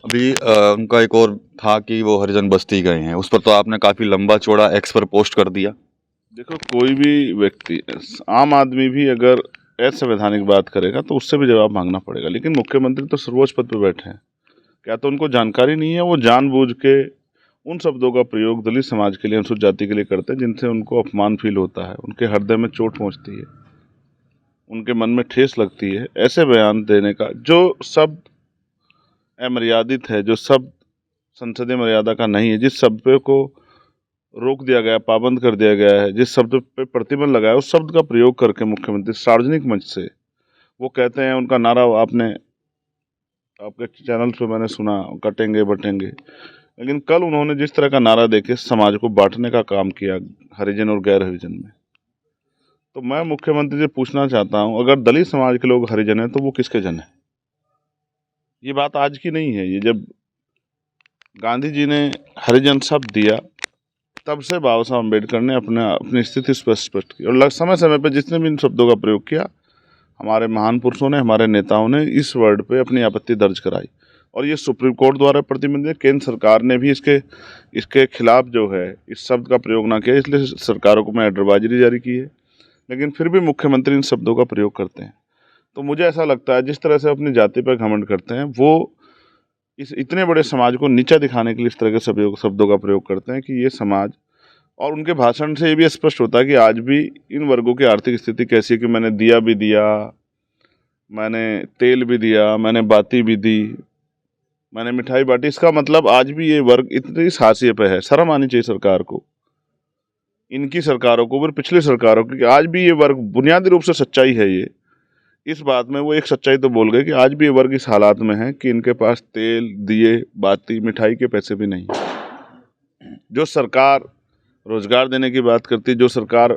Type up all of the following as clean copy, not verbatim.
अभी उनका एक और था कि वो हरिजन बस्ती गए हैं, उस पर तो आपने काफ़ी लंबा चौड़ा एक्स पर पोस्ट कर दिया। देखो, कोई भी व्यक्ति, आम आदमी भी अगर असंवैधानिक बात करेगा तो उससे भी जवाब मांगना पड़ेगा, लेकिन मुख्यमंत्री तो सर्वोच्च पद पर बैठे हैं। क्या तो उनको जानकारी नहीं है? वो जानबूझ के उन शब्दों का प्रयोग दलित समाज के लिए, अनुसूचित जाति के लिए करते हैं जिनसे उनको अपमान फील होता है, उनके हृदय में चोट पहुंचती है, उनके मन में ठेस लगती है। ऐसे बयान देने का जो शब्द अमर्यादित है, जो शब्द संसदीय मर्यादा का नहीं है, जिस शब्द को रोक दिया गया, पाबंद कर दिया गया है, जिस शब्द पे प्रतिबंध लगाया, उस शब्द का प्रयोग करके मुख्यमंत्री सार्वजनिक मंच से वो कहते हैं, उनका नारा आपने आपके चैनल पे मैंने सुना, कटेंगे बटेंगे, लेकिन कल उन्होंने जिस तरह का नारा देके समाज को बांटने का काम किया हरिजन और गैर हरिजन में, तो मैं मुख्यमंत्री से पूछना चाहता हूं, अगर दलित समाज के लोग हरिजन हैं तो वो किसके जन हैं? ये बात आज की नहीं है। ये जब गांधी जी ने हरिजन शब्द दिया, तब से बाबा साहब अम्बेडकर ने अपनी स्थिति स्पष्ट की, और समय समय पर जिसने भी इन शब्दों का प्रयोग किया, हमारे महान पुरुषों ने, हमारे नेताओं ने इस वर्ड पे अपनी आपत्ति दर्ज कराई, और ये सुप्रीम कोर्ट द्वारा प्रतिबंधित, केंद्र सरकार ने भी इसके खिलाफ जो है इस शब्द का प्रयोग ना किया, इसलिए सरकारों को मैं एडवाइजरी जारी की है, लेकिन फिर भी मुख्यमंत्री इन शब्दों का प्रयोग करते हैं। तो मुझे ऐसा लगता है, जिस तरह से अपनी जाति पर घमंड करते हैं, वो इस इतने बड़े समाज को नीचा दिखाने के लिए इस तरह के शब्दों का प्रयोग करते हैं कि ये समाज, और उनके भाषण से ये भी स्पष्ट होता है कि आज भी इन वर्गों की आर्थिक स्थिति कैसी है कि मैंने दिया भी दिया, मैंने तेल भी दिया, मैंने बाती भी दी, मैंने मिठाई बांटी। इसका मतलब आज भी ये वर्ग इतनी हाशिए पे है। शर्म आनी चाहिए सरकार को, इनकी सरकारों को, फिर पिछली सरकारों की, कि आज भी ये वर्ग, बुनियादी रूप से सच्चाई है ये, इस बात में वो एक सच्चाई तो बोल गए कि आज भी ये वर्ग इस हालात में है कि इनके पास तेल, दिए, बाती, मिठाई के पैसे भी नहीं। जो सरकार रोजगार देने की बात करती है, जो सरकार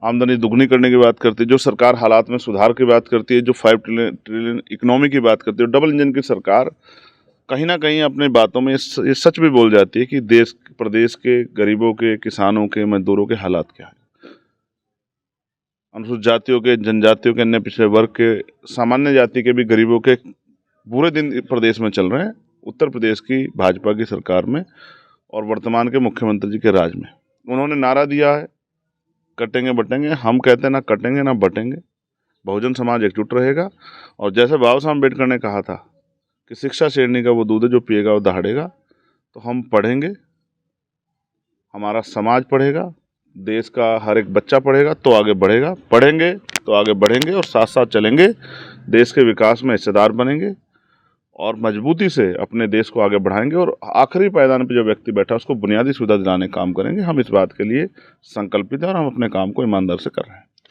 आमदनी दुगनी करने की बात करती है, जो सरकार हालात में सुधार की बात करती है, जो 5 ट्रिलियन इकोनॉमी की बात करती है, डबल इंजन की सरकार कहीं ना कहीं अपनी बातों में ये सच भी बोल जाती है कि देश प्रदेश के गरीबों के, किसानों के, मजदूरों के हालात क्या है, अनुसूचित जातियों के, जनजातियों के, अन्य पिछड़े वर्ग के, सामान्य जाति के भी गरीबों के बुरे दिन प्रदेश में चल रहे हैं, उत्तर प्रदेश की भाजपा की सरकार में और वर्तमान के मुख्यमंत्री जी के राज में। उन्होंने नारा दिया है, कटेंगे बटेंगे। हम कहते हैं ना कटेंगे ना बटेंगे, बहुजन समाज एकजुट रहेगा। और जैसे बाबा साहब अम्बेडकर ने कहा था कि शिक्षा शेरनी का वो दूध है जो पिएगा वो दहाड़ेगा, तो हम पढ़ेंगे, हमारा समाज पढ़ेगा, देश का हर एक बच्चा पढ़ेगा तो आगे बढ़ेगा, पढ़ेंगे तो आगे बढ़ेंगे, और साथ साथ चलेंगे, देश के विकास में हिस्सेदार बनेंगे और मजबूती से अपने देश को आगे बढ़ाएंगे, और आखिरी पायदान पर जो व्यक्ति बैठा उसको बुनियादी सुविधा दिलाने का काम करेंगे। हम इस बात के लिए संकल्पित हैं और हम अपने काम को ईमानदार से कर रहे हैं।